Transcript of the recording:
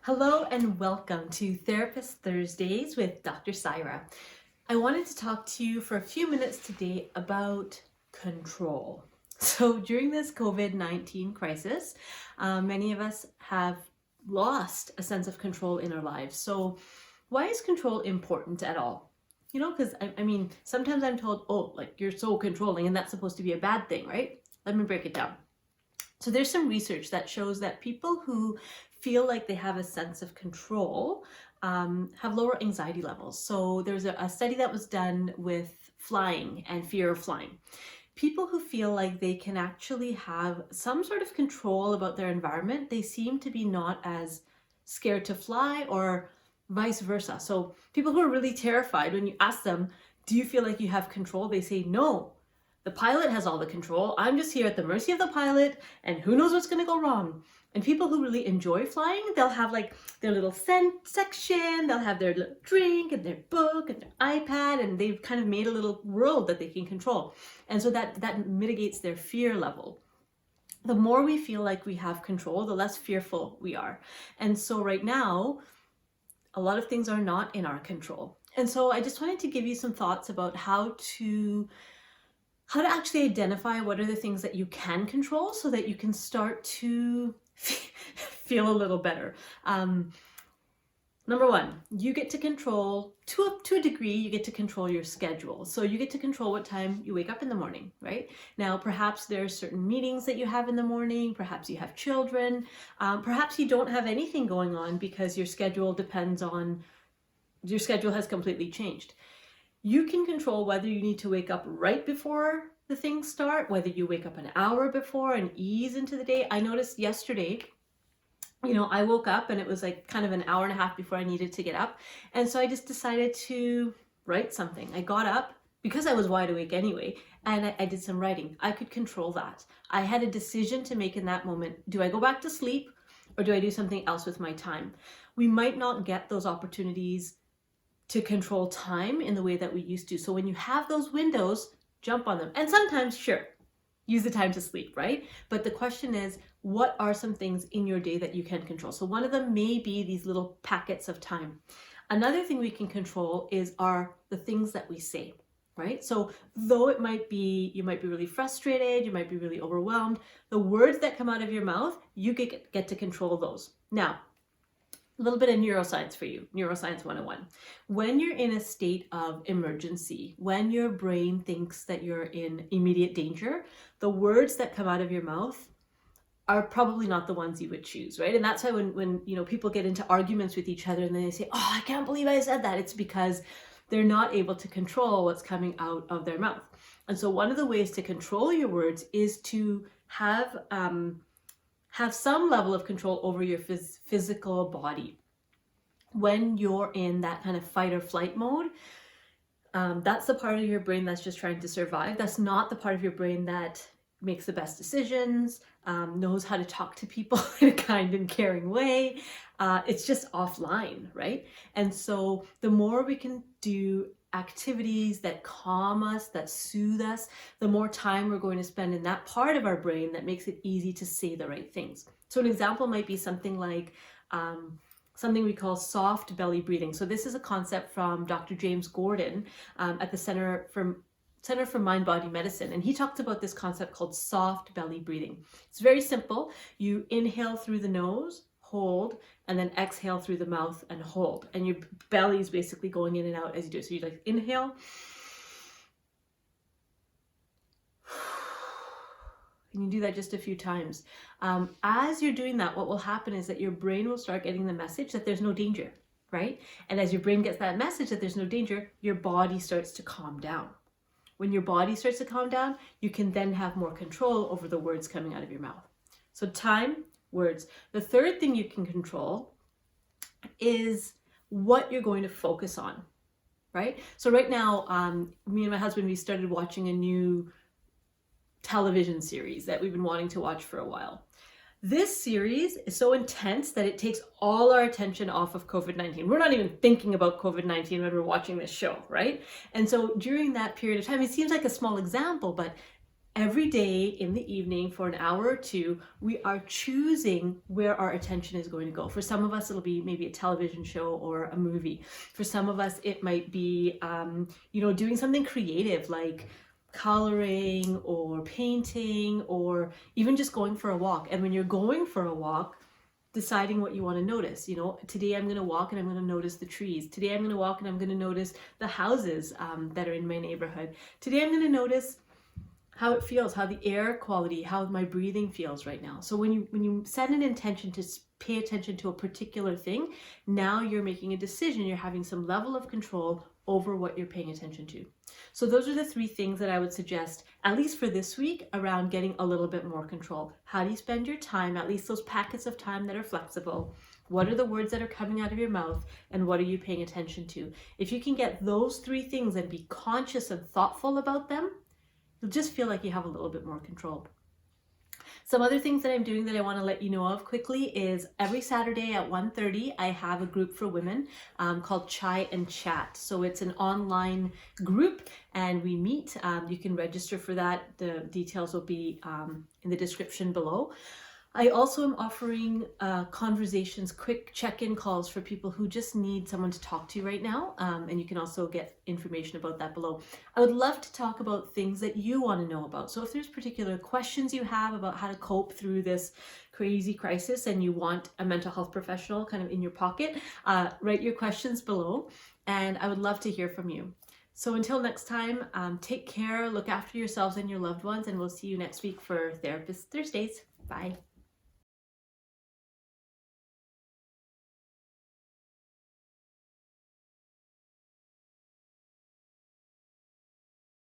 Hello and welcome to Therapist Thursdays with Dr. Saira. I wanted to talk to you for a few minutes today about control. So during this COVID-19 crisis, many of us have lost a sense of control in our lives. So why is control important at all? You know, because I mean, sometimes I'm told, oh, like you're so controlling and that's supposed to be a bad thing, right? Let me break it down. So there's some research that shows that people who feel like they have a sense of control have lower anxiety levels. So there's a study that was done with flying and fear of flying. People who feel like they can actually have some sort of control about their environment, they seem to be not as scared to fly or vice versa. So people who are really terrified, when you ask them, do you feel like you have control? They say, no. The pilot has all the control. I'm just here at the mercy of the pilot, and who knows what's going to go wrong. And people who really enjoy flying, they'll have like their little scent section, they'll have their little drink and their book and their iPad, and they've kind of made a little world that they can control. And so that mitigates their fear level. The more we feel like we have control, the less fearful we are. And so right now, a lot of things are not in our control. And so I just wanted to give you some thoughts about how to actually identify what are the things that you can control so that you can start to feel a little better. Number one, you get to control, to a degree, you get to control your schedule. So you get to control what time you wake up in the morning, right? Now, perhaps there are certain meetings that you have in the morning, perhaps you have children, perhaps you don't have anything going on because your schedule has completely changed. You can control whether you need to wake up right before the things start, whether you wake up an hour before and ease into the day. I noticed yesterday, I woke up and it was like kind of an hour and a half before I needed to get up. And so I just decided to write something. I got up because I was wide awake anyway, and I did some writing. I could control that. I had a decision to make in that moment. Do I go back to sleep or do I do something else with my time? We might not get those opportunities to control time in the way that we used to. So when you have those windows, jump on them. And sometimes, sure, use the time to sleep, right? But the question is, what are some things in your day that you can control? So one of them may be these little packets of time. Another thing we can control are the things that we say, right? So though you might be really frustrated, you might be really overwhelmed, the words that come out of your mouth, you get to control those. Now, a little bit of neuroscience for you, Neuroscience 101. When you're in a state of emergency, when your brain thinks that you're in immediate danger, the words that come out of your mouth are probably not the ones you would choose, right? And that's why when people get into arguments with each other and then they say, oh, I can't believe I said that. It's because they're not able to control what's coming out of their mouth. And so one of the ways to control your words is to have some level of control over your physical body. When you're in that kind of fight or flight mode, that's the part of your brain that's just trying to survive. That's not the part of your brain that makes the best decisions, knows how to talk to people in a kind and caring way. It's just offline, right? And so the more we can do activities that calm us, that soothe us, the more time we're going to spend in that part of our brain that makes it easy to say the right things. So an example might be something like something we call soft belly breathing. So this is a concept from Dr. James Gordon at the Center for Mind-Body Medicine. And he talked about this concept called soft belly breathing. It's very simple. You inhale through the nose, hold, and then exhale through the mouth and hold. And your belly is basically going in and out as you do it. So you like inhale. And you do that just a few times. As you're doing that, what will happen is that your brain will start getting the message that there's no danger, right? And as your brain gets that message that there's no danger, your body starts to calm down. When your body starts to calm down, you can then have more control over the words coming out of your mouth. So time, words. The third thing you can control is what you're going to focus on, right? So right now, me and my husband, we started watching a new television series that we've been wanting to watch for a while. This series is so intense that it takes all our attention off of COVID-19. We're not even thinking about COVID-19 when we're watching this show, right? And so during that period of time, it seems like a small example, but every day in the evening for an hour or two, we are choosing where our attention is going to go. For some of us, it'll be maybe a television show or a movie. For some of us, it might be, doing something creative like coloring or painting, or even just going for a walk. And when you're going for a walk, deciding what you want to notice. Today I'm going to walk and I'm going to notice the trees. Today I'm going to walk and I'm going to notice the houses that are in my neighborhood. Today I'm going to notice how it feels, how the air quality, how my breathing feels right now. So when you set an intention to pay attention to a particular thing, now you're making a decision. You're having some level of control over what you're paying attention to. So those are the 3 things that I would suggest, at least for this week, around getting a little bit more control. How do you spend your time, at least those packets of time that are flexible? What are the words that are coming out of your mouth, and what are you paying attention to? If you can get those 3 things and be conscious and thoughtful about them, you'll just feel like you have a little bit more control. Some other things that I'm doing that I want to let you know of quickly is every Saturday at 1:30, I have a group for women called Chai and Chat. So it's an online group and we meet. You can register for that. The details will be in the description below. I also am offering conversations, quick check-in calls for people who just need someone to talk to right now. And you can also get information about that below. I would love to talk about things that you want to know about. So if there's particular questions you have about how to cope through this crazy crisis and you want a mental health professional kind of in your pocket, write your questions below and I would love to hear from you. So until next time, take care, look after yourselves and your loved ones, and we'll see you next week for Therapist Thursdays. Bye.